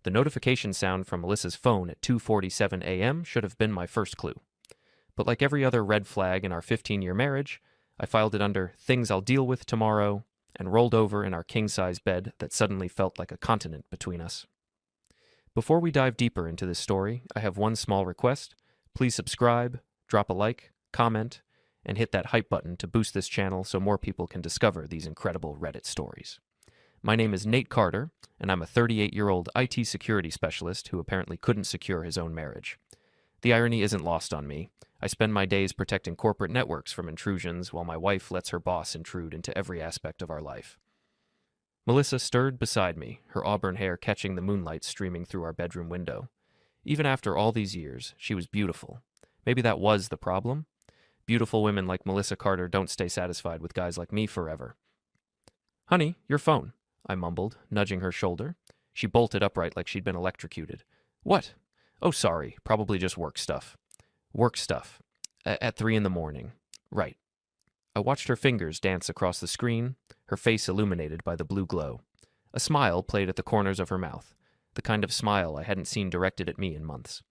The notification sound from Melissa's phone at 2:47 a.m. should have been my first clue. But like every other red flag in our 15-year marriage, I filed it under things I'll deal with tomorrow and rolled over in our king-size bed that suddenly felt like a continent between us. Before we dive deeper into this story, I have one small request. Please subscribe, drop a like, comment, and hit that hype button to boost this channel so more people can discover these incredible Reddit stories. My name is Nate Carter, and I'm a 38-year-old IT security specialist who apparently couldn't secure his own marriage. The irony isn't lost on me. I spend my days protecting corporate networks from intrusions while my wife lets her boss intrude into every aspect of our life. Melissa stirred beside me, her auburn hair catching the moonlight streaming through our bedroom window. Even after all these years, she was beautiful. Maybe that was the problem. Beautiful women like Melissa Carter don't stay satisfied with guys like me forever. "Honey, your phone," I mumbled, nudging her shoulder. She bolted upright like she'd been electrocuted. "What?" "Oh, sorry. Probably just work stuff." "Work stuff. At 3 a.m. Right." I watched her fingers dance across the screen, her face illuminated by the blue glow. A smile played at the corners of her mouth, the kind of smile I hadn't seen directed at me in months.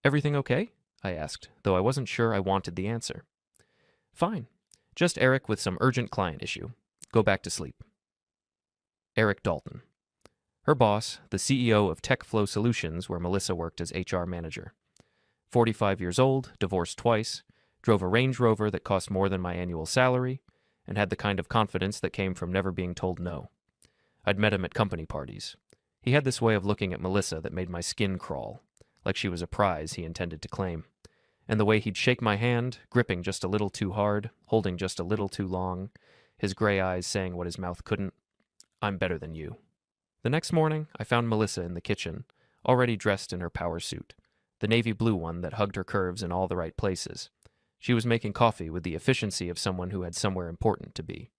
"Everything okay?" I asked, though I wasn't sure I wanted the answer. "Fine. Just Eric with some urgent client issue. Go back to sleep." Eric Dalton. Her boss, the CEO of TechFlow Solutions, where Melissa worked as HR manager. 45 years old, divorced twice, drove a Range Rover that cost more than my annual salary, and had the kind of confidence that came from never being told no. I'd met him at company parties. He had this way of looking at Melissa that made my skin crawl, like she was a prize he intended to claim. And the way he'd shake my hand, gripping just a little too hard, holding just a little too long, his gray eyes saying what his mouth couldn't, "I'm better than you." The next morning, I found Melissa in the kitchen, already dressed in her power suit, the navy blue one that hugged her curves in all the right places. She was making coffee with the efficiency of someone who had somewhere important to be.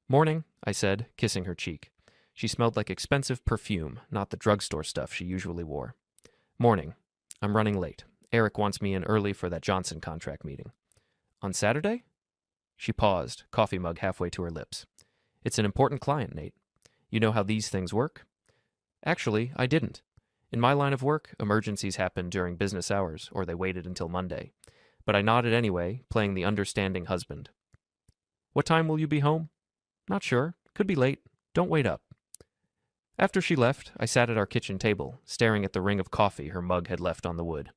"Morning," I said, kissing her cheek. She smelled like expensive perfume, not the drugstore stuff she usually wore. "Morning. I'm running late. Eric wants me in early for that Johnson contract meeting." "On Saturday?" She paused, coffee mug halfway to her lips. "It's an important client, Nate. You know how these things work?" Actually, I didn't. In my line of work, emergencies happen during business hours, or they waited until Monday. But I nodded anyway, playing the understanding husband. "What time will you be home?" "Not sure. Could be late. Don't wait up." After she left, I sat at our kitchen table, staring at the ring of coffee her mug had left on the wood.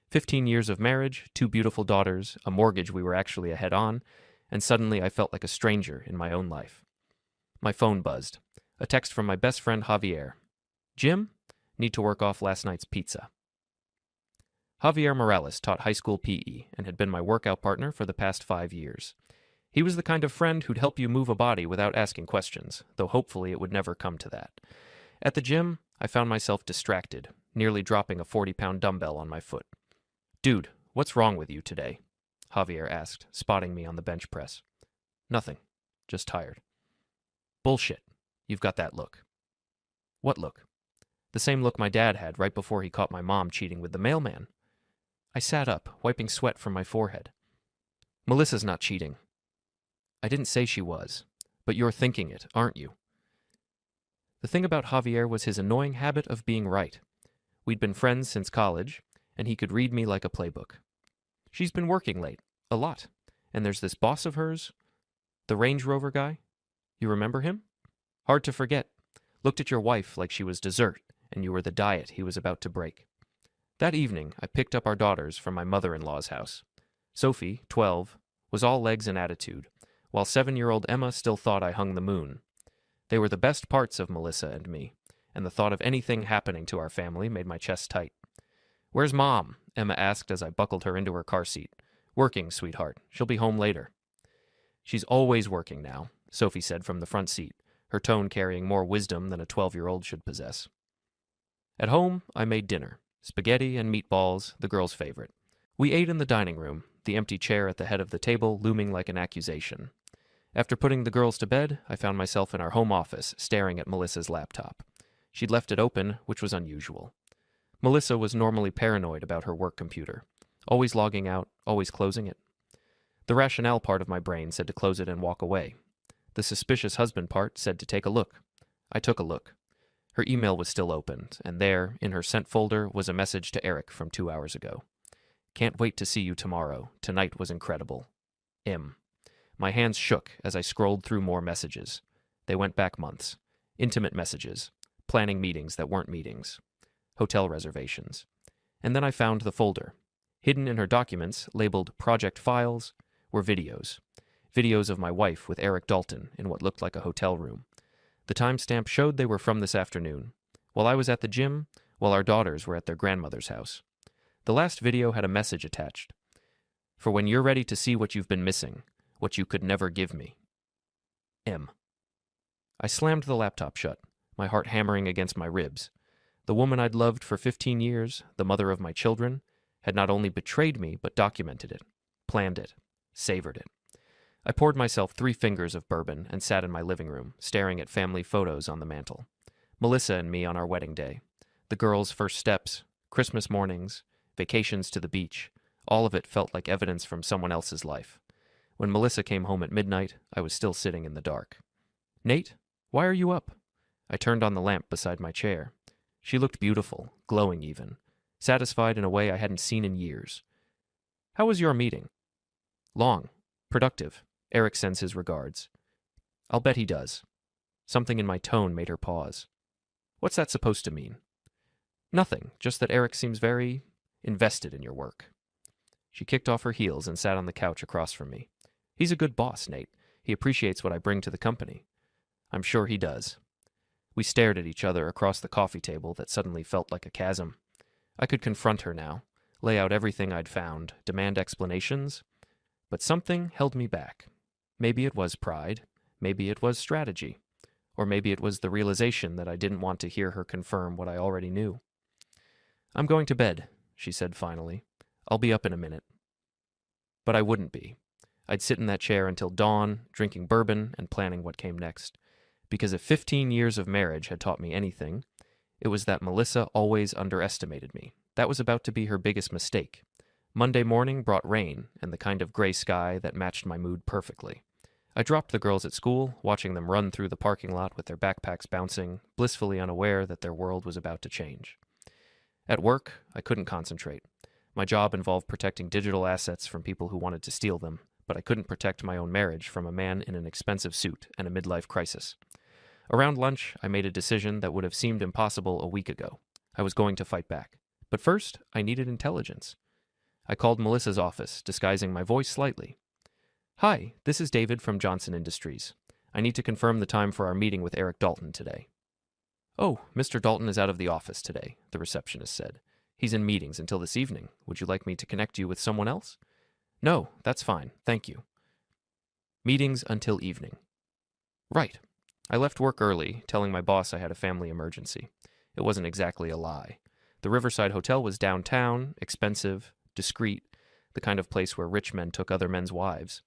15 years of marriage, 2 beautiful daughters, a mortgage we were actually ahead on, and suddenly I felt like a stranger in my own life. My phone buzzed. A text from my best friend Javier. "Jim? Need to work off last night's pizza." Javier Morales taught high school PE and had been my workout partner for the past 5 years. He was the kind of friend who'd help you move a body without asking questions, though hopefully it would never come to that. At the gym, I found myself distracted, nearly dropping a 40-pound dumbbell on my foot. "Dude, what's wrong with you today?" Javier asked, spotting me on the bench press. "Nothing. Just tired." "Bullshit. You've got that look." "What look?" "The same look my dad had right before he caught my mom cheating with the mailman." I sat up, wiping sweat from my forehead. "Melissa's not cheating." "I didn't say she was. But you're thinking it, aren't you?" The thing about Javier was his annoying habit of being right. We'd been friends since college, and he could read me like a playbook. "She's been working late. A lot. And there's this boss of hers. The Range Rover guy. You remember him? Hard to forget. Looked at your wife like she was dessert, and you were the diet he was about to break." That evening, I picked up our daughters from my mother-in-law's house. Sophie, 12, was all legs and attitude, while 7-year-old Emma still thought I hung the moon. They were the best parts of Melissa and me, and the thought of anything happening to our family made my chest tight. "Where's Mom?" Emma asked as I buckled her into her car seat. "Working, sweetheart. She'll be home later." "She's always working now," Sophie said from the front seat, her tone carrying more wisdom than a 12-year-old should possess. At home, I made dinner. Spaghetti and meatballs, the girls' favorite. We ate in the dining room, the empty chair at the head of the table looming like an accusation. After putting the girls to bed, I found myself in our home office, staring at Melissa's laptop. She'd left it open, which was unusual. Melissa was normally paranoid about her work computer, always logging out, always closing it. The rationale part of my brain said to close it and walk away. The suspicious husband part said to take a look. I took a look. Her email was still opened, and there, in her sent folder, was a message to Eric from 2 hours ago. Can't wait to see you tomorrow. Tonight was incredible. M. My hands shook as I scrolled through more messages. They went back months. Intimate messages. Planning meetings that weren't meetings. Hotel reservations. And then I found the folder. Hidden in her documents, labeled Project Files, were videos. Videos of my wife with Eric Dalton in what looked like a hotel room. The timestamp showed they were from this afternoon, while I was at the gym, while our daughters were at their grandmother's house. The last video had a message attached. For when you're ready to see what you've been missing, what you could never give me. M. I slammed the laptop shut, my heart hammering against my ribs. The woman I'd loved for 15 years, the mother of my children, had not only betrayed me, but documented it, planned it, savored it. I poured myself 3 fingers of bourbon and sat in my living room, staring at family photos on the mantel. Melissa and me on our wedding day. The girls' first steps, Christmas mornings, vacations to the beach. All of it felt like evidence from someone else's life. When Melissa came home at midnight, I was still sitting in the dark. Nate, why are you up? I turned on the lamp beside my chair. She looked beautiful, glowing even, satisfied in a way I hadn't seen in years. How was your meeting? Long. Productive. Eric sends his regards. I'll bet he does. Something in my tone made her pause. What's that supposed to mean? Nothing, just that Eric seems very invested in your work. She kicked off her heels and sat on the couch across from me. He's a good boss, Nate. He appreciates what I bring to the company. I'm sure he does. We stared at each other across the coffee table that suddenly felt like a chasm. I could confront her now, lay out everything I'd found, demand explanations, but something held me back. Maybe it was pride, maybe it was strategy, or maybe it was the realization that I didn't want to hear her confirm what I already knew. I'm going to bed, she said finally. I'll be up in a minute. But I wouldn't be. I'd sit in that chair until dawn, drinking bourbon and planning what came next. Because if 15 years of marriage had taught me anything, it was that Melissa always underestimated me. That was about to be her biggest mistake. Monday morning brought rain and the kind of gray sky that matched my mood perfectly. I dropped the girls at school, watching them run through the parking lot with their backpacks bouncing, blissfully unaware that their world was about to change. At work, I couldn't concentrate. My job involved protecting digital assets from people who wanted to steal them, but I couldn't protect my own marriage from a man in an expensive suit and a midlife crisis. Around lunch, I made a decision that would have seemed impossible a week ago. I was going to fight back. But first, I needed intelligence. I called Melissa's office, disguising my voice slightly. Hi, this is David from Johnson Industries. I need to confirm the time for our meeting with Eric Dalton today. Oh, Mr. Dalton is out of the office today, the receptionist said. He's in meetings until this evening. Would you like me to connect you with someone else? No, that's fine. Thank you. Meetings until evening. Right. I left work early, telling my boss I had a family emergency. It wasn't exactly a lie. The Riverside Hotel was downtown, expensive, discreet, the kind of place where rich men took other men's wives.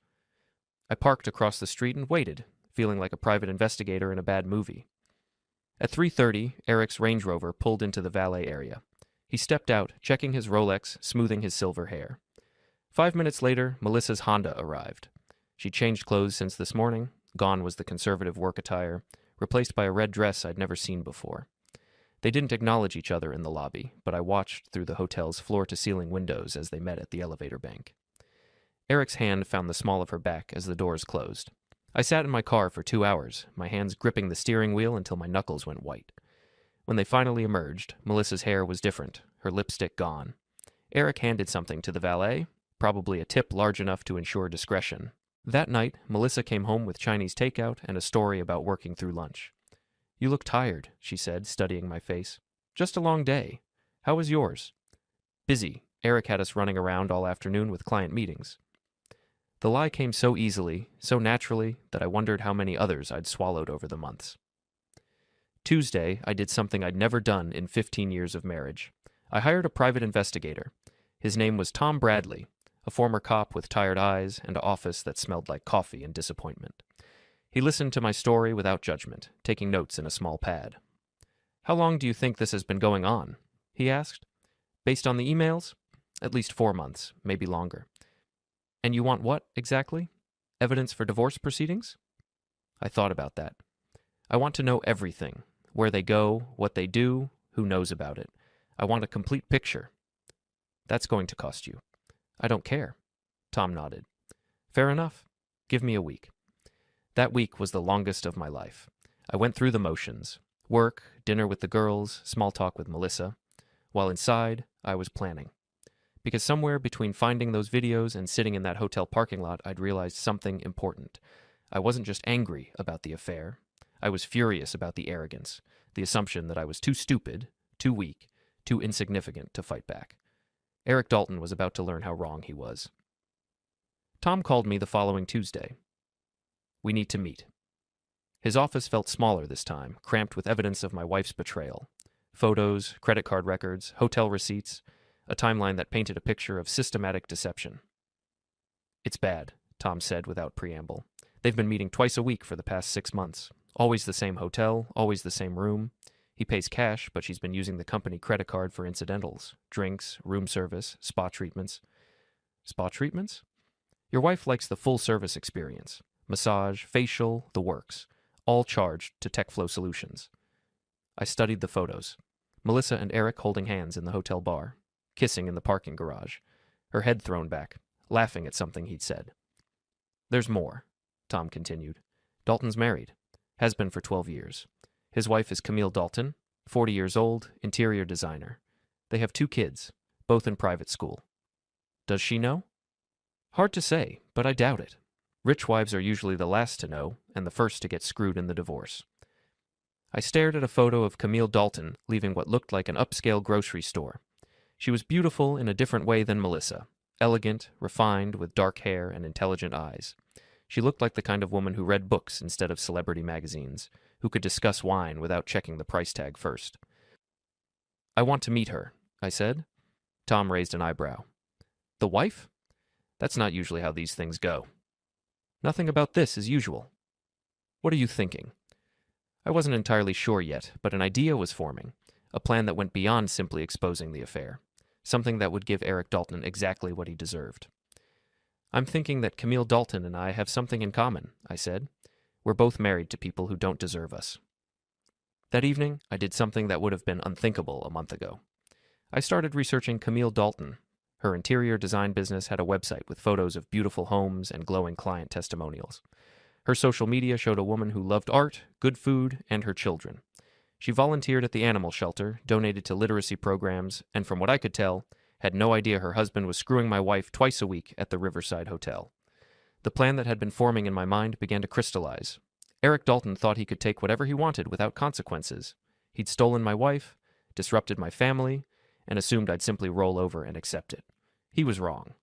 I parked across the street and waited, feeling like a private investigator in a bad movie. At 3:30, Eric's Range Rover pulled into the valet area. He stepped out, checking his Rolex, smoothing his silver hair. 5 minutes later, Melissa's Honda arrived. She changed clothes since this morning. Gone was the conservative work attire, replaced by a red dress I'd never seen before. They didn't acknowledge each other in the lobby, but I watched through the hotel's floor-to-ceiling windows as they met at the elevator bank. Eric's hand found the small of her back as the doors closed. I sat in my car for 2 hours, my hands gripping the steering wheel until my knuckles went white. When they finally emerged, Melissa's hair was different, her lipstick gone. Eric handed something to the valet, probably a tip large enough to ensure discretion. That night, Melissa came home with Chinese takeout and a story about working through lunch. You look tired, she said, studying my face. Just a long day. How was yours? Busy. Eric had us running around all afternoon with client meetings. The lie came so easily, so naturally, that I wondered how many others I'd swallowed over the months. Tuesday, I did something I'd never done in 15 years of marriage. I hired a private investigator. His name was Tom Bradley, a former cop with tired eyes and an office that smelled like coffee and disappointment. He listened to my story without judgment, taking notes in a small pad. How long do you think this has been going on? He asked. Based on the emails? At least 4 months, maybe longer. And you want what, exactly? Evidence for divorce proceedings? I thought about that. I want to know everything. where they go, what they do, who knows about it. I want a complete picture. That's going to cost you. I don't care. Tom nodded. Fair enough. Give me a week. That week was the longest of my life. I went through the motions. Work, dinner with the girls, small talk with Melissa. While inside, I was planning. Because somewhere between finding those videos and sitting in that hotel parking lot, I'd realized something important. I wasn't just angry about the affair. I was furious about the arrogance, the assumption that I was too stupid, too weak, too insignificant to fight back. Eric Dalton was about to learn how wrong he was. Tom called me the following Tuesday. We need to meet. His office felt smaller this time, cramped with evidence of my wife's betrayal. Photos, credit card records, hotel receipts, a timeline that painted a picture of systematic deception. It's bad, Tom said without preamble. They've been meeting twice a week for the past 6 months. Always the same hotel, always the same room. He pays cash, but she's been using the company credit card for incidentals, drinks, room service, spa treatments. Spa treatments? Your wife likes the full-service experience. Massage, facial, the works. All charged to TechFlow Solutions. I studied the photos. Melissa and Eric holding hands in the hotel bar, kissing in the parking garage, her head thrown back, laughing at something he'd said. There's more, Tom continued. Dalton's married. Has been for 12 years. His wife is Camille Dalton, 40 years old, interior designer. They have 2 kids, both in private school. Does she know? Hard to say, but I doubt it. Rich wives are usually the last to know and the first to get screwed in the divorce. I stared at a photo of Camille Dalton leaving what looked like an upscale grocery store. She was beautiful in a different way than Melissa, elegant, refined, with dark hair and intelligent eyes. She looked like the kind of woman who read books instead of celebrity magazines, who could discuss wine without checking the price tag first. I want to meet her, I said. Tom raised an eyebrow. The wife? That's not usually how these things go. Nothing about this is usual. What are you thinking? I wasn't entirely sure yet, but an idea was forming, a plan that went beyond simply exposing the affair, something that would give Eric Dalton exactly what he deserved. I'm thinking that Camille Dalton and I have something in common, I said. We're both married to people who don't deserve us. That evening, I did something that would have been unthinkable a month ago. I started researching Camille Dalton. Her interior design business had a website with photos of beautiful homes and glowing client testimonials. Her social media showed a woman who loved art, good food, and her children. She volunteered at the animal shelter, donated to literacy programs, and from what I could tell, had no idea her husband was screwing my wife twice a week at the Riverside Hotel. The plan that had been forming in my mind began to crystallize. Eric Dalton thought he could take whatever he wanted without consequences. He'd stolen my wife, disrupted my family, and assumed I'd simply roll over and accept it. He was wrong.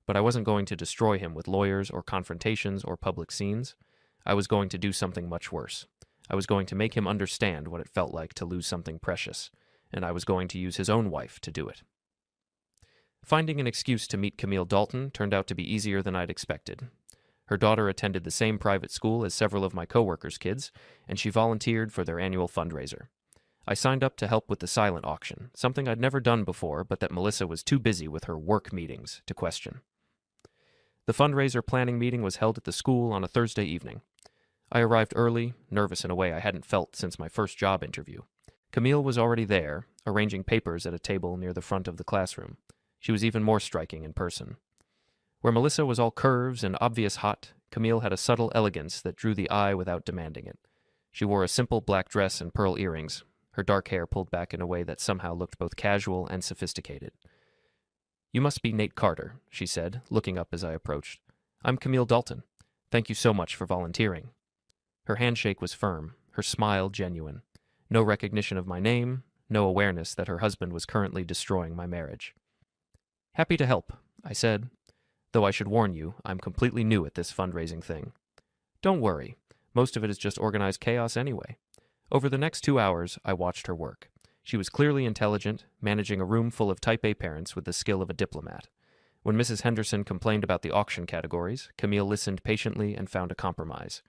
But I wasn't going to destroy him with lawyers or confrontations or public scenes. I was going to do something much worse. I was going to make him understand what it felt like to lose something precious, and I was going to use his own wife to do it. Finding an excuse to meet Camille Dalton turned out to be easier than I'd expected. Her daughter attended the same private school as several of my coworkers' kids, and she volunteered for their annual fundraiser. I signed up to help with the silent auction, something I'd never done before, but that Melissa was too busy with her work meetings to question. The fundraiser planning meeting was held at the school on a Thursday evening. I arrived early, nervous in a way I hadn't felt since my first job interview. Camille was already there, arranging papers at a table near the front of the classroom. She was even more striking in person. Where Melissa was all curves and obvious hot, Camille had a subtle elegance that drew the eye without demanding it. She wore a simple black dress and pearl earrings, her dark hair pulled back in a way that somehow looked both casual and sophisticated. You must be Nate Carter, she said, looking up as I approached. I'm Camille Dalton. Thank you so much for volunteering. Her handshake was firm, her smile genuine. No recognition of my name, no awareness that her husband was currently destroying my marriage. Happy to help, I said. Though I should warn you, I'm completely new at this fundraising thing. Don't worry. Most of it is just organized chaos anyway. Over the next 2 hours, I watched her work. She was clearly intelligent, managing a room full of Type A parents with the skill of a diplomat. When Mrs. Henderson complained about the auction categories, Camille listened patiently and found a compromise.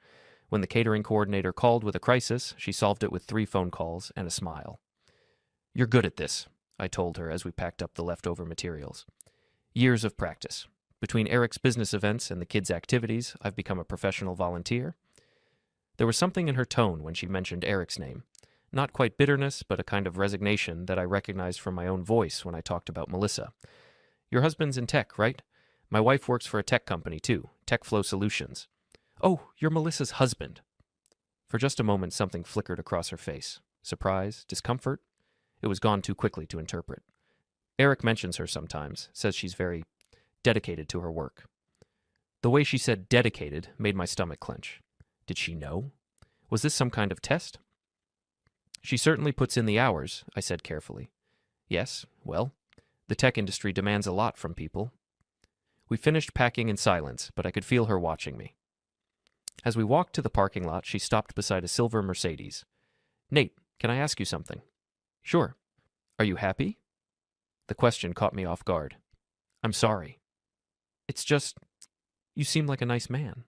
When the catering coordinator called with a crisis, she solved it with 3 phone calls and a smile. You're good at this, I told her as we packed up the leftover materials. Years of practice. Between Eric's business events and the kids' activities, I've become a professional volunteer. There was something in her tone when she mentioned Eric's name. Not quite bitterness, but a kind of resignation that I recognized from my own voice when I talked about Melissa. Your husband's in tech, right? My wife works for a tech company, too, Tech Flow Solutions. Oh, you're Melissa's husband. For just a moment, something flickered across her face. Surprise? Discomfort? It was gone too quickly to interpret. Eric mentions her sometimes, says she's very dedicated to her work. The way she said dedicated made my stomach clench. Did she know? Was this some kind of test? She certainly puts in the hours, I said carefully. Yes, well, the tech industry demands a lot from people. We finished packing in silence, but I could feel her watching me. As we walked to the parking lot, she stopped beside a silver Mercedes. Nate, can I ask you something? Sure. Are you happy? The question caught me off guard. I'm sorry. It's just, you seem like a nice man,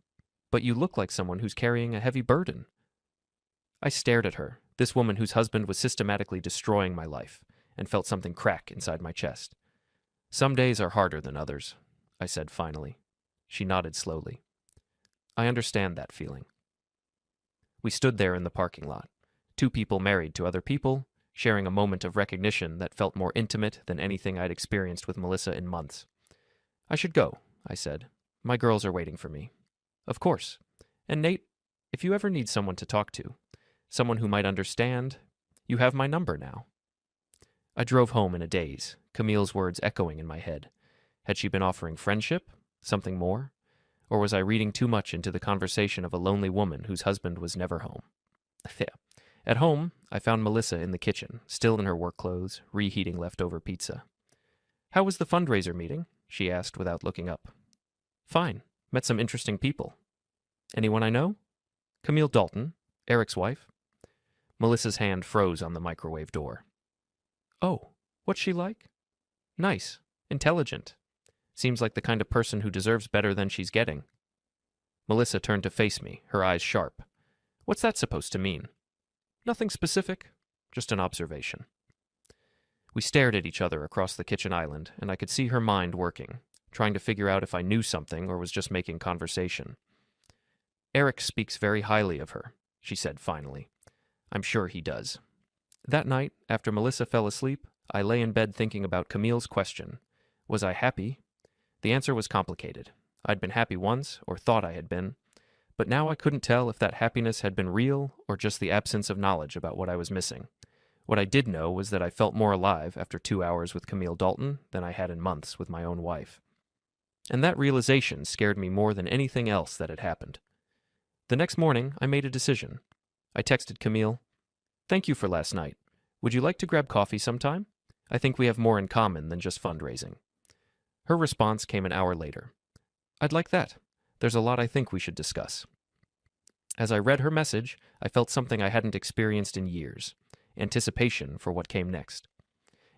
but you look like someone who's carrying a heavy burden. I stared at her, this woman whose husband was systematically destroying my life, and felt something crack inside my chest. Some days are harder than others, I said finally. She nodded slowly. I understand that feeling. We stood there in the parking lot, two people married to other people, sharing a moment of recognition that felt more intimate than anything I'd experienced with Melissa in months. I should go, I said. My girls are waiting for me. Of course. And Nate, if you ever need someone to talk to, someone who might understand, you have my number now. I drove home in a daze, Camille's words echoing in my head. Had she been offering friendship? Something more? Or was I reading too much into the conversation of a lonely woman whose husband was never home? At home, I found Melissa in the kitchen, still in her work clothes, reheating leftover pizza. How was the fundraiser meeting? She asked without looking up. Fine. Met some interesting people. Anyone I know? Camille Dalton, Eric's wife. Melissa's hand froze on the microwave door. Oh, what's she like? Nice. Intelligent. Seems like the kind of person who deserves better than she's getting. Melissa turned to face me, her eyes sharp. What's that supposed to mean? Nothing specific, just an observation. We stared at each other across the kitchen island, and I could see her mind working, trying to figure out if I knew something or was just making conversation. Eric speaks very highly of her, she said finally. I'm sure he does. That night, after Melissa fell asleep, I lay in bed thinking about Camille's question. Was I happy? The answer was complicated. I'd been happy once, or thought I had been, but now I couldn't tell if that happiness had been real or just the absence of knowledge about what I was missing. What I did know was that I felt more alive after 2 hours with Camille Dalton than I had in months with my own wife. And that realization scared me more than anything else that had happened. The next morning, I made a decision. I texted Camille, "Thank you for last night. Would you like to grab coffee sometime? I think we have more in common than just fundraising." Her response came an hour later. "I'd like that. There's a lot I think we should discuss." As I read her message, I felt something I hadn't experienced in years, anticipation for what came next.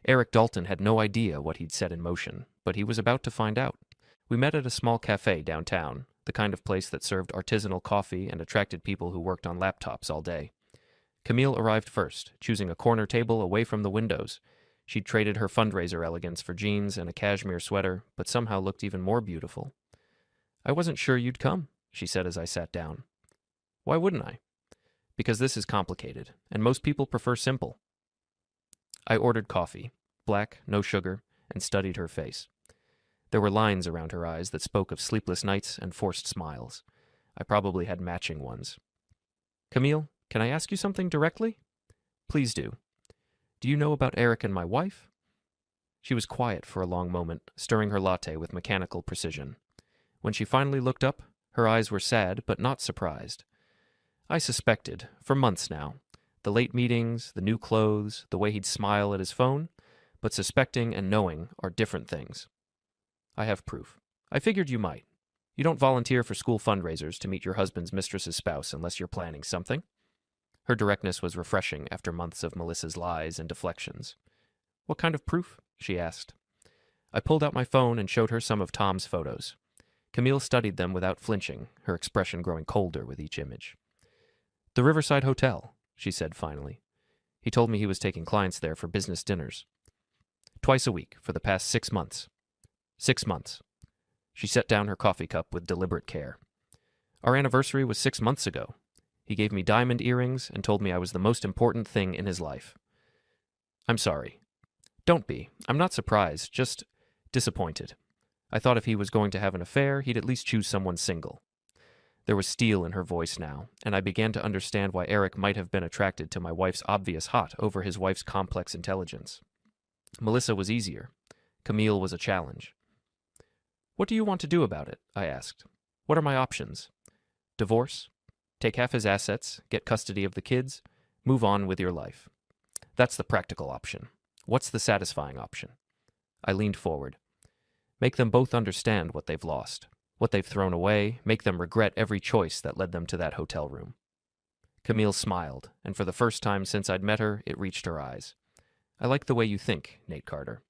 Eric Dalton had no idea what he'd set in motion, but he was about to find out. We met at a small cafe downtown, the kind of place that served artisanal coffee and attracted people who worked on laptops all day. Camille arrived first, choosing a corner table away from the windows. She'd traded her fundraiser elegance for jeans and a cashmere sweater, but somehow looked even more beautiful. "I wasn't sure you'd come," she said as I sat down. "Why wouldn't I?" "Because this is complicated, and most people prefer simple." I ordered coffee, black, no sugar, and studied her face. There were lines around her eyes that spoke of sleepless nights and forced smiles. I probably had matching ones. "Camille, can I ask you something directly?" "Please do. Do you know about Eric and my wife?" She was quiet for a long moment, stirring her latte with mechanical precision. When she finally looked up, her eyes were sad but not surprised. I suspected, for months now, the late meetings, the new clothes, the way he'd smile at his phone, but suspecting and knowing are different things. "I have proof. I figured you might. You don't volunteer for school fundraisers to meet your husband's mistress's spouse unless you're planning something." Her directness was refreshing after months of Melissa's lies and deflections. "What kind of proof?" she asked. I pulled out my phone and showed her some of Tom's photos. Camille studied them without flinching, her expression growing colder with each image. "The Riverside Hotel," she said finally. He told me he was taking clients there for business dinners. "Twice a week for the past 6 months. 6 months. She set down her coffee cup with deliberate care. "Our anniversary was 6 months ago. He gave me diamond earrings and told me I was the most important thing in his life. I'm sorry. Don't be. I'm not surprised, just disappointed. I thought if he was going to have an affair, he'd at least choose someone single. There was steel in her voice now, and I began to understand why Eric might have been attracted to my wife's obvious hot over his wife's complex intelligence. Melissa was easier. Camille was a challenge. What do you want to do about it? I asked. What are my options? Divorce? Take half his assets, get custody of the kids, move on with your life. That's the practical option. What's the satisfying option? I leaned forward. Make them both understand what they've lost, what they've thrown away, make them regret every choice that led them to that hotel room. Camille smiled, and for the first time since I'd met her, it reached her eyes. I like the way you think, Nate Carter.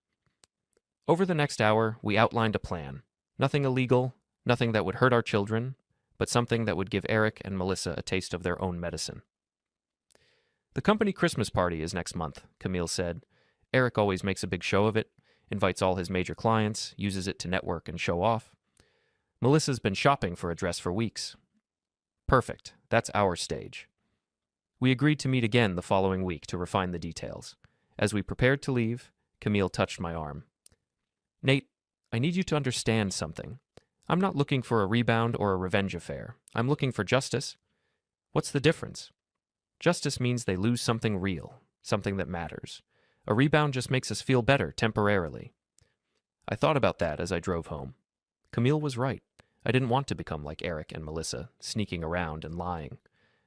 Over the next hour, we outlined a plan. Nothing illegal, nothing that would hurt our children, but something that would give Eric and Melissa a taste of their own medicine. The company Christmas party is next month, Camille said. Eric always makes a big show of it, invites all his major clients, uses it to network and show off. Melissa's been shopping for a dress for weeks. Perfect. That's our stage. We agreed to meet again the following week to refine the details. As we prepared to leave, Camille touched my arm. Nate, I need you to understand something. I'm not looking for a rebound or a revenge affair. I'm looking for justice. What's the difference? Justice means they lose something real, something that matters. A rebound just makes us feel better temporarily. I thought about that as I drove home. Camille was right. I didn't want to become like Eric and Melissa, sneaking around and lying.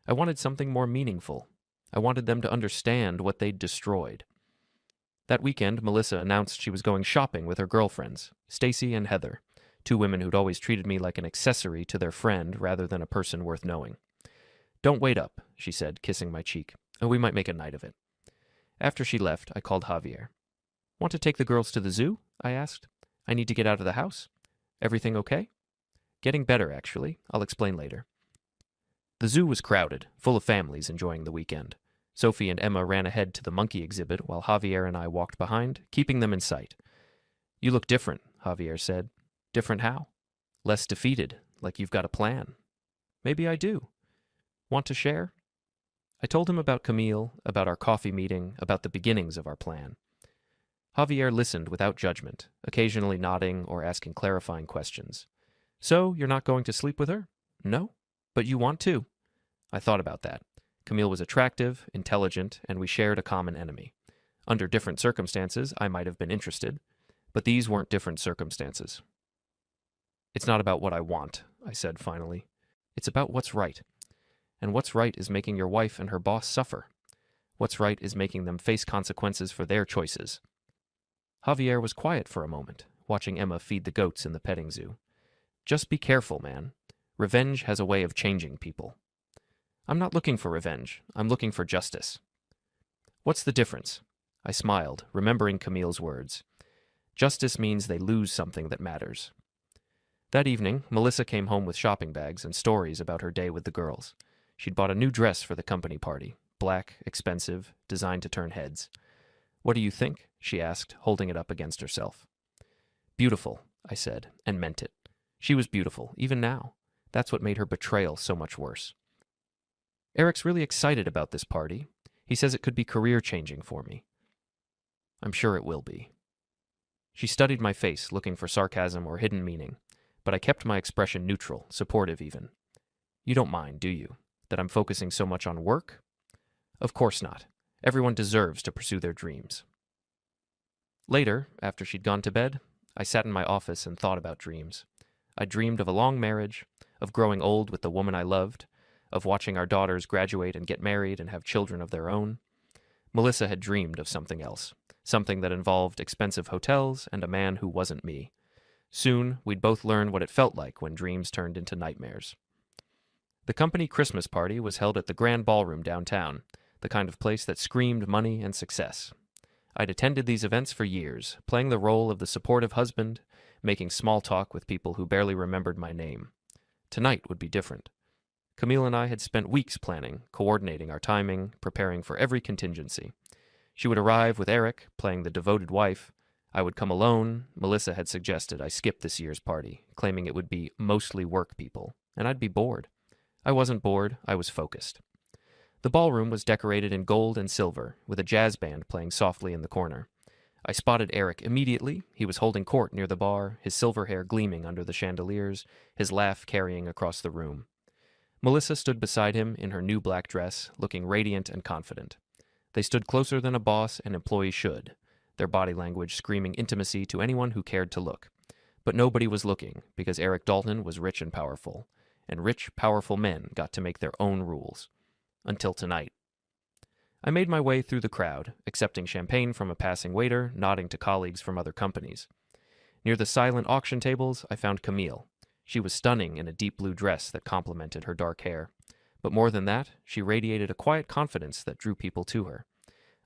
I wanted something more meaningful. I wanted them to understand what they'd destroyed. That weekend, Melissa announced she was going shopping with her girlfriends, Stacy and Heather, two women who'd always treated me like an accessory to their friend rather than a person worth knowing. Don't wait up, she said, kissing my cheek. Oh, we might make a night of it. After she left, I called Javier. Want to take the girls to the zoo? I asked. I need to get out of the house. Everything okay? Getting better, actually. I'll explain later. The zoo was crowded, full of families enjoying the weekend. Sophie and Emma ran ahead to the monkey exhibit while Javier and I walked behind, keeping them in sight. You look different, Javier said. Different how? Less defeated, like you've got a plan. Maybe I do. Want to share? I told him about Camille, about our coffee meeting, about the beginnings of our plan. Javier listened without judgment, occasionally nodding or asking clarifying questions. So, you're not going to sleep with her? No? But you want to? I thought about that. Camille was attractive, intelligent, and we shared a common enemy. Under different circumstances, I might have been interested, but these weren't different circumstances. It's not about what I want, I said finally. It's about what's right. And what's right is making your wife and her boss suffer. What's right is making them face consequences for their choices. Javier was quiet for a moment, watching Emma feed the goats in the petting zoo. Just be careful, man. Revenge has a way of changing people. I'm not looking for revenge. I'm looking for justice. What's the difference? I smiled, remembering Camille's words. Justice means they lose something that matters. That evening, Melissa came home with shopping bags and stories about her day with the girls. She'd bought a new dress for the company party, black, expensive, designed to turn heads. What do you think? She asked, holding it up against herself. Beautiful, I said, and meant it. She was beautiful, even now. That's what made her betrayal so much worse. Eric's really excited about this party. He says it could be career-changing for me. I'm sure it will be. She studied my face, looking for sarcasm or hidden meaning, but I kept my expression neutral, supportive even. You don't mind, do you, that I'm focusing so much on work? Of course not. Everyone deserves to pursue their dreams. Later, after she'd gone to bed, I sat in my office and thought about dreams. I dreamed of a long marriage, of growing old with the woman I loved, of watching our daughters graduate and get married and have children of their own. Melissa had dreamed of something else, something that involved expensive hotels and a man who wasn't me. Soon, we'd both learn what it felt like when dreams turned into nightmares. The company Christmas party was held at the Grand Ballroom downtown, the kind of place that screamed money and success. I'd attended these events for years, playing the role of the supportive husband, making small talk with people who barely remembered my name. Tonight would be different. Camille and I had spent weeks planning, coordinating our timing, preparing for every contingency. She would arrive with Eric, playing the devoted wife. I would come alone. Melissa had suggested I skip this year's party, claiming it would be mostly work people, and I'd be bored. I wasn't bored, I was focused. The ballroom was decorated in gold and silver, with a jazz band playing softly in the corner. I spotted Eric immediately. He was holding court near the bar, his silver hair gleaming under the chandeliers, his laugh carrying across the room. Melissa stood beside him in her new black dress, looking radiant and confident. They stood closer than a boss and employee should, their body language screaming intimacy to anyone who cared to look. But nobody was looking, because Eric Dalton was rich and powerful, and rich, powerful men got to make their own rules. Until tonight. I made my way through the crowd, accepting champagne from a passing waiter, nodding to colleagues from other companies. Near the silent auction tables, I found Camille. She was stunning in a deep blue dress that complemented her dark hair. But more than that, she radiated a quiet confidence that drew people to her.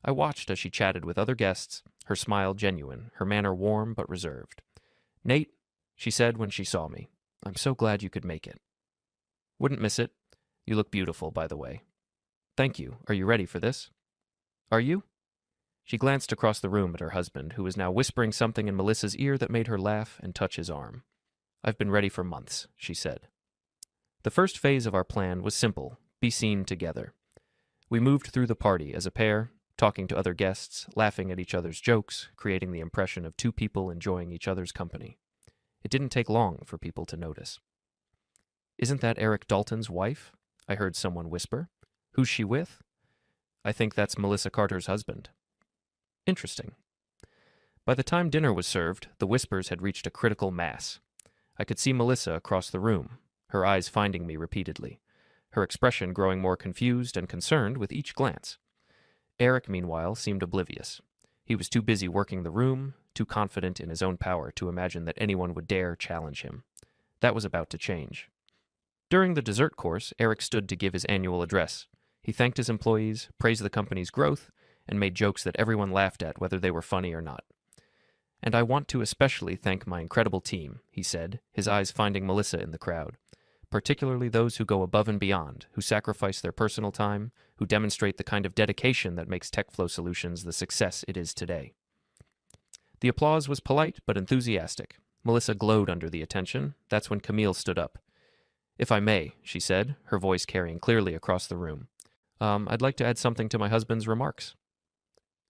I watched as she chatted with other guests, her smile genuine, her manner warm but reserved. "Nate," she said when she saw me, "I'm so glad you could make it." "Wouldn't miss it. You look beautiful, by the way." "Thank you. Are you ready for this?" "Are you?" She glanced across the room at her husband, who was now whispering something in Melissa's ear that made her laugh and touch his arm. "I've been ready for months," she said. The first phase of our plan was simple: be seen together. We moved through the party as a pair, talking to other guests, laughing at each other's jokes, creating the impression of two people enjoying each other's company. It didn't take long for people to notice. "Isn't that Eric Dalton's wife?" I heard someone whisper. "Who's she with?" "I think that's Melissa Carter's husband." Interesting. By the time dinner was served, the whispers had reached a critical mass. I could see Melissa across the room, her eyes finding me repeatedly, her expression growing more confused and concerned with each glance. Eric, meanwhile, seemed oblivious. He was too busy working the room, too confident in his own power to imagine that anyone would dare challenge him. That was about to change. During the dessert course, Eric stood to give his annual address. He thanked his employees, praised the company's growth, and made jokes that everyone laughed at, whether they were funny or not. "And I want to especially thank my incredible team," he said, his eyes finding Melissa in the crowd. "Particularly those who go above and beyond, who sacrifice their personal time, who demonstrate the kind of dedication that makes TechFlow Solutions the success it is today." The applause was polite but enthusiastic. Melissa glowed under the attention. That's when Camille stood up. "If I may," she said, her voice carrying clearly across the room. I'd like to add something to my husband's remarks."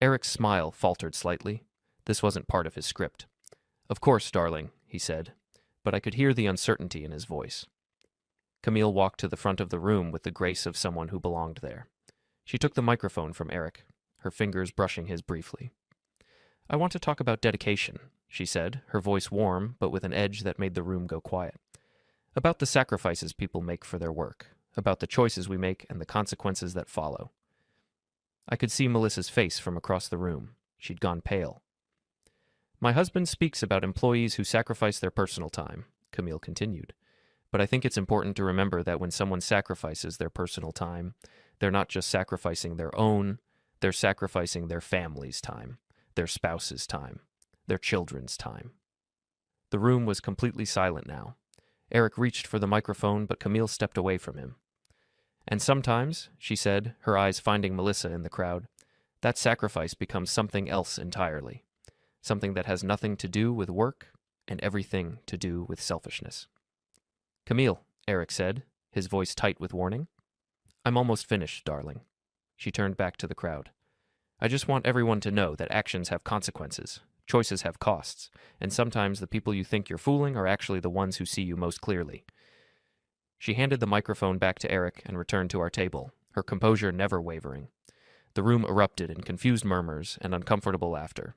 Eric's smile faltered slightly. This wasn't part of his script. "Of course, darling," he said, but I could hear the uncertainty in his voice. Camille walked to the front of the room with the grace of someone who belonged there. She took the microphone from Eric, her fingers brushing his briefly. "I want to talk about dedication," she said, her voice warm but with an edge that made the room go quiet. "About the sacrifices people make for their work, about the choices we make and the consequences that follow." I could see Melissa's face from across the room. She'd gone pale. "My husband speaks about employees who sacrifice their personal time," Camille continued. "But I think it's important to remember that when someone sacrifices their personal time, they're not just sacrificing their own, they're sacrificing their family's time, their spouse's time, their children's time." The room was completely silent now. Eric reached for the microphone, but Camille stepped away from him. "And sometimes," she said, her eyes finding Melissa in the crowd, "that sacrifice becomes something else entirely. Something that has nothing to do with work and everything to do with selfishness." "Camille," Eric said, his voice tight with warning. "I'm almost finished, darling." She turned back to the crowd. "I just want everyone to know that actions have consequences, choices have costs, and sometimes the people you think you're fooling are actually the ones who see you most clearly." She handed the microphone back to Eric and returned to our table, her composure never wavering. The room erupted in confused murmurs and uncomfortable laughter.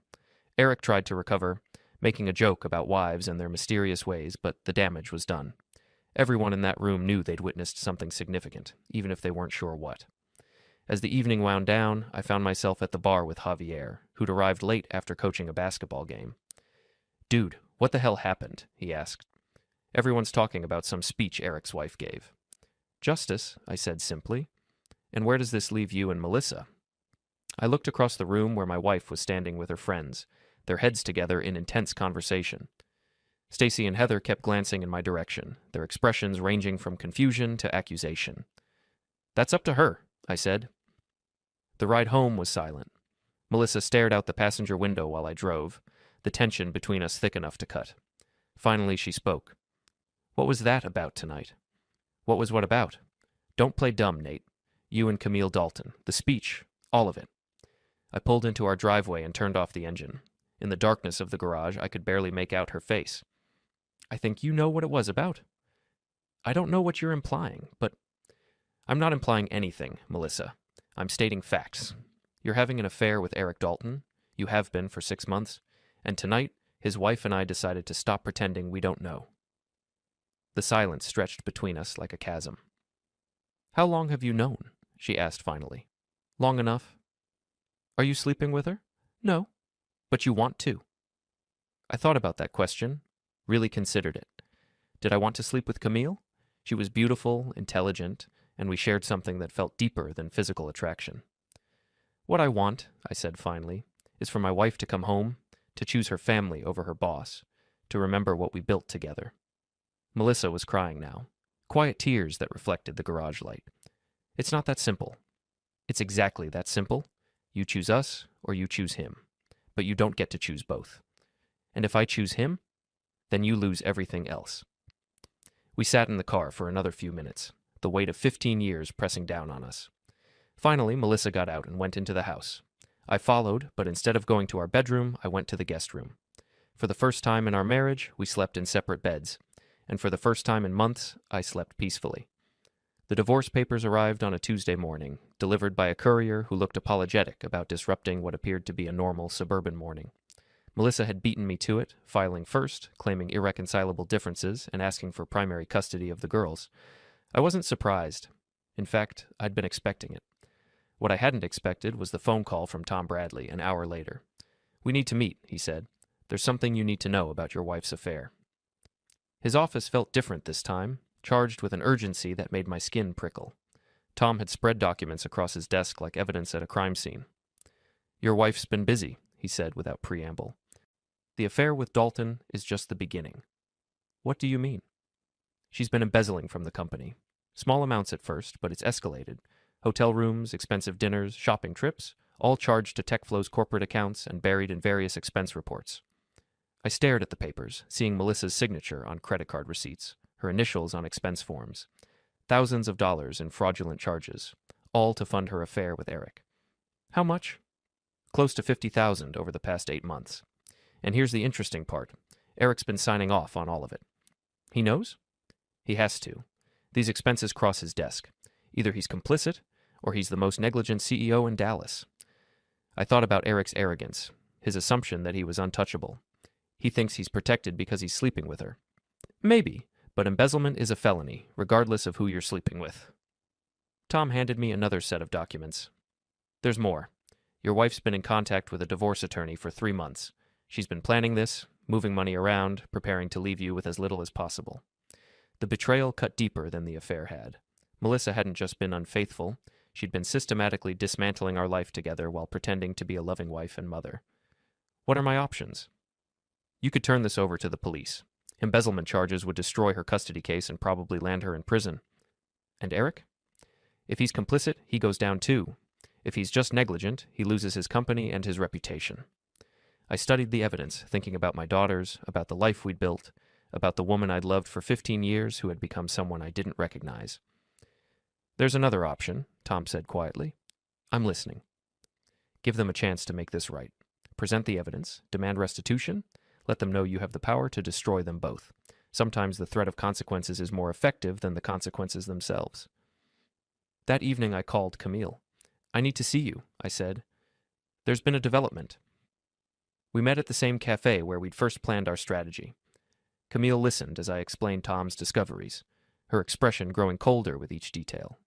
Eric tried to recover, making a joke about wives and their mysterious ways, but the damage was done. Everyone in that room knew they'd witnessed something significant, even if they weren't sure what. As the evening wound down, I found myself at the bar with Javier, who'd arrived late after coaching a basketball game. "Dude, what the hell happened?" he asked. "Everyone's talking about some speech Eric's wife gave." "Justice," I said simply. "And where does this leave you and Melissa?" I looked across the room where my wife was standing with her friends, their heads together in intense conversation. Stacy and Heather kept glancing in my direction, their expressions ranging from confusion to accusation. "That's up to her," I said. The ride home was silent. Melissa stared out the passenger window while I drove, the tension between us thick enough to cut. Finally she spoke. "What was that about tonight?" "What was what about?" Don't play dumb, Nate. You and Camille Dalton. The speech. All of it. I pulled into our driveway and turned off the engine. In the darkness of the garage, I could barely make out her face. I think you know what it was about. I don't know what you're implying, but I'm not implying anything, Melissa. I'm stating facts. You're having an affair with Eric Dalton. You have been for 6 months. And tonight, his wife and I decided to stop pretending we don't know. The silence stretched between us like a chasm. How long have you known? She asked finally. Long enough. Are you sleeping with her? No. But you want to. I thought about that question, really considered it. Did I want to sleep with Camille? She was beautiful, intelligent, and we shared something that felt deeper than physical attraction. What I want, I said finally, is for my wife to come home, to choose her family over her boss, to remember what we built together. Melissa was crying now, quiet tears that reflected the garage light. It's not that simple. It's exactly that simple. You choose us or you choose him, but you don't get to choose both. And if I choose him, then you lose everything else. We sat in the car for another few minutes, the weight of 15 years pressing down on us. Finally, Melissa got out and went into the house. I followed, but instead of going to our bedroom, I went to the guest room. For the first time in our marriage, we slept in separate beds, and for the first time in months, I slept peacefully. The divorce papers arrived on a Tuesday morning, delivered by a courier who looked apologetic about disrupting what appeared to be a normal suburban morning. Melissa had beaten me to it, filing first, claiming irreconcilable differences and asking for primary custody of the girls. I wasn't surprised. In fact, I'd been expecting it. What I hadn't expected was the phone call from Tom Bradley an hour later. We need to meet, he said. There's something you need to know about your wife's affair. His office felt different this time, charged with an urgency that made my skin prickle. Tom had spread documents across his desk like evidence at a crime scene. Your wife's been busy, he said without preamble. The affair with Dalton is just the beginning. What do you mean? She's been embezzling from the company. Small amounts at first, but it's escalated. Hotel rooms, expensive dinners, shopping trips, all charged to TechFlow's corporate accounts and buried in various expense reports. I stared at the papers, seeing Melissa's signature on credit card receipts, her initials on expense forms. Thousands of dollars in fraudulent charges, all to fund her affair with Eric. How much? Close to $50,000 over the past 8 months. And here's the interesting part. Eric's been signing off on all of it. He knows? He has to. These expenses cross his desk. Either he's complicit, or he's the most negligent CEO in Dallas. I thought about Eric's arrogance, his assumption that he was untouchable. He thinks he's protected because he's sleeping with her. Maybe, but embezzlement is a felony, regardless of who you're sleeping with. Tom handed me another set of documents. There's more. Your wife's been in contact with a divorce attorney for 3 months. She's been planning this, moving money around, preparing to leave you with as little as possible. The betrayal cut deeper than the affair had. Melissa hadn't just been unfaithful. She'd been systematically dismantling our life together while pretending to be a loving wife and mother. What are my options? You could turn this over to the police. Embezzlement charges would destroy her custody case and probably land her in prison. And Eric? If he's complicit, he goes down too. If he's just negligent, he loses his company and his reputation. I studied the evidence, thinking about my daughters, about the life we'd built, about the woman I'd loved for 15 years who had become someone I didn't recognize. There's another option, Tom said quietly. I'm listening. Give them a chance to make this right. Present the evidence, demand restitution, let them know you have the power to destroy them both. Sometimes the threat of consequences is more effective than the consequences themselves. That evening I called Camille. I need to see you, I said. There's been a development. We met at the same cafe where we'd first planned our strategy. Camille listened as I explained Tom's discoveries, her expression growing colder with each detail.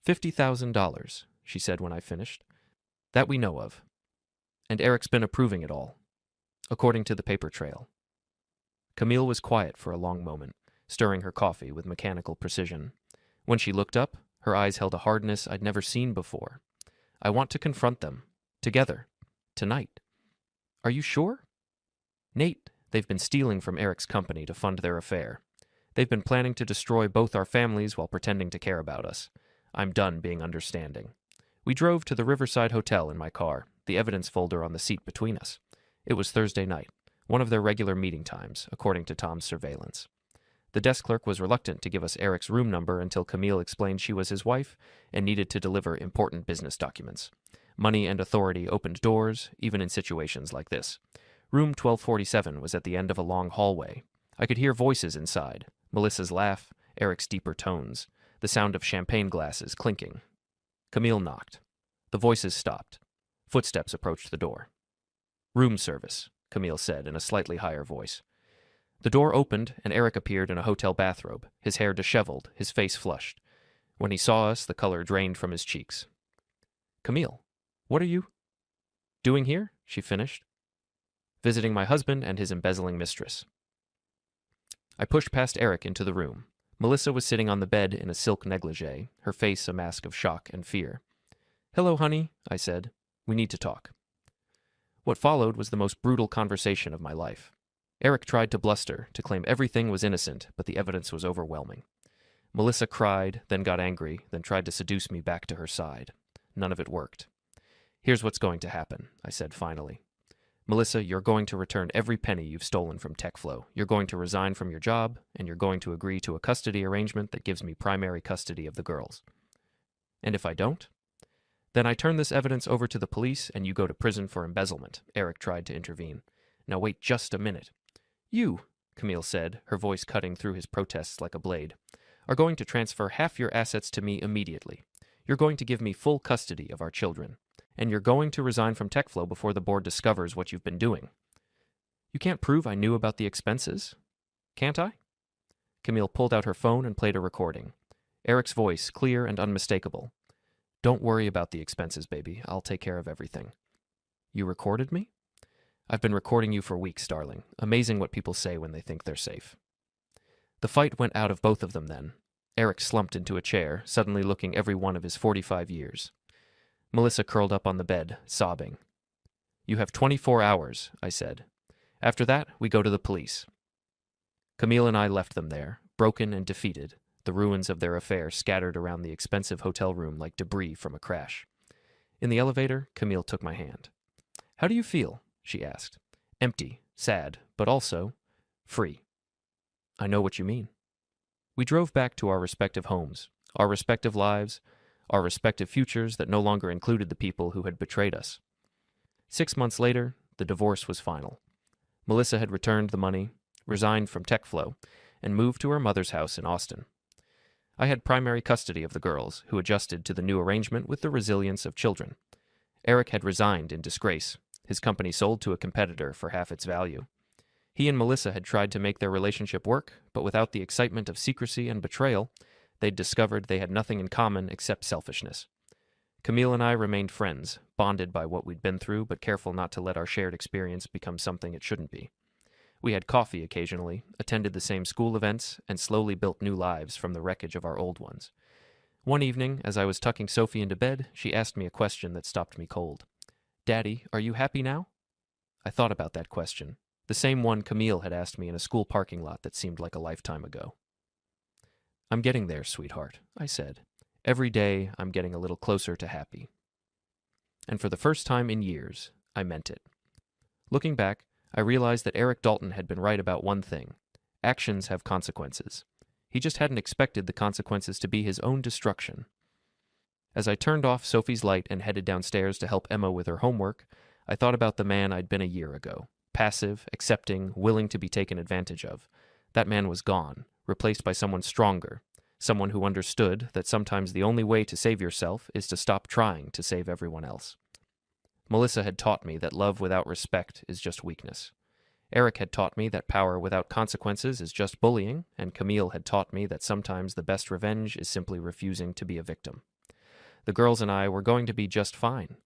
$50,000, she said when I finished. That we know of. And Eric's been approving it all, according to the paper trail. Camille was quiet for a long moment, stirring her coffee with mechanical precision. When she looked up, her eyes held a hardness I'd never seen before. I want to confront them. Together. Tonight. Are you sure? Nate, they've been stealing from Eric's company to fund their affair. They've been planning to destroy both our families while pretending to care about us. I'm done being understanding. We drove to the Riverside Hotel in my car, the evidence folder on the seat between us. It was Thursday night, one of their regular meeting times, according to Tom's surveillance. The desk clerk was reluctant to give us Eric's room number until Camille explained she was his wife and needed to deliver important business documents. Money and authority opened doors, even in situations like this. Room 1247 was at the end of a long hallway. I could hear voices inside, Melissa's laugh, Eric's deeper tones, the sound of champagne glasses clinking. Camille knocked. The voices stopped. Footsteps approached the door. "Room service," Camille said in a slightly higher voice. The door opened, and Eric appeared in a hotel bathrobe, his hair disheveled, his face flushed. When he saw us, the color drained from his cheeks. "Camille, what are you doing here?" she finished. "Visiting my husband and his embezzling mistress." I pushed past Eric into the room. Melissa was sitting on the bed in a silk negligee, her face a mask of shock and fear. "Hello, honey," I said. "We need to talk." What followed was the most brutal conversation of my life. Eric tried to bluster, to claim everything was innocent, but the evidence was overwhelming. Melissa cried, then got angry, then tried to seduce me back to her side. None of it worked. "Here's what's going to happen," I said finally. "Melissa, you're going to return every penny you've stolen from TechFlow. You're going to resign from your job, and you're going to agree to a custody arrangement that gives me primary custody of the girls." "And if I don't?" "Then I turn this evidence over to the police, and you go to prison for embezzlement," Eric tried to intervene. "Now wait just a minute. You," Camille said, her voice cutting through his protests like a blade, "are going to transfer half your assets to me immediately. You're going to give me full custody of our children. And you're going to resign from TechFlow before the board discovers what you've been doing." "You can't prove I knew about the expenses, can't I?" Camille pulled out her phone and played a recording. Eric's voice, clear and unmistakable. "Don't worry about the expenses, baby. I'll take care of everything." "You recorded me?" "I've been recording you for weeks, darling. Amazing what people say when they think they're safe." The fight went out of both of them then. Eric slumped into a chair, suddenly looking every one of his 45 years. Melissa curled up on the bed, sobbing. "You have 24 hours, I said. "After that, we go to the police." Camille and I left them there, broken and defeated, the ruins of their affair scattered around the expensive hotel room like debris from a crash. In the elevator, Camille took my hand. "How do you feel?" she asked. "Empty, sad, but also free." "I know what you mean." We drove back to our respective homes, our respective lives, our respective futures that no longer included the people who had betrayed us. 6 months later, the divorce was final. Melissa had returned the money, resigned from TechFlow, and moved to her mother's house in Austin. I had primary custody of the girls, who adjusted to the new arrangement with the resilience of children. Eric had resigned in disgrace, his company sold to a competitor for half its value. He and Melissa had tried to make their relationship work, but without the excitement of secrecy and betrayal, they'd discovered they had nothing in common except selfishness. Camille and I remained friends, bonded by what we'd been through, but careful not to let our shared experience become something it shouldn't be. We had coffee occasionally, attended the same school events, and slowly built new lives from the wreckage of our old ones. One evening, as I was tucking Sophie into bed, she asked me a question that stopped me cold. "Daddy, are you happy now?" I thought about that question, the same one Camille had asked me in a school parking lot that seemed like a lifetime ago. "I'm getting there, sweetheart," I said. "Every day, I'm getting a little closer to happy." And for the first time in years, I meant it. Looking back, I realized that Eric Dalton had been right about one thing. Actions have consequences. He just hadn't expected the consequences to be his own destruction. As I turned off Sophie's light and headed downstairs to help Emma with her homework, I thought about the man I'd been a year ago. Passive, accepting, willing to be taken advantage of. That man was gone, replaced by someone stronger, someone who understood that sometimes the only way to save yourself is to stop trying to save everyone else. Melissa had taught me that love without respect is just weakness. Eric had taught me that power without consequences is just bullying, and Camille had taught me that sometimes the best revenge is simply refusing to be a victim. The girls and I were going to be just fine.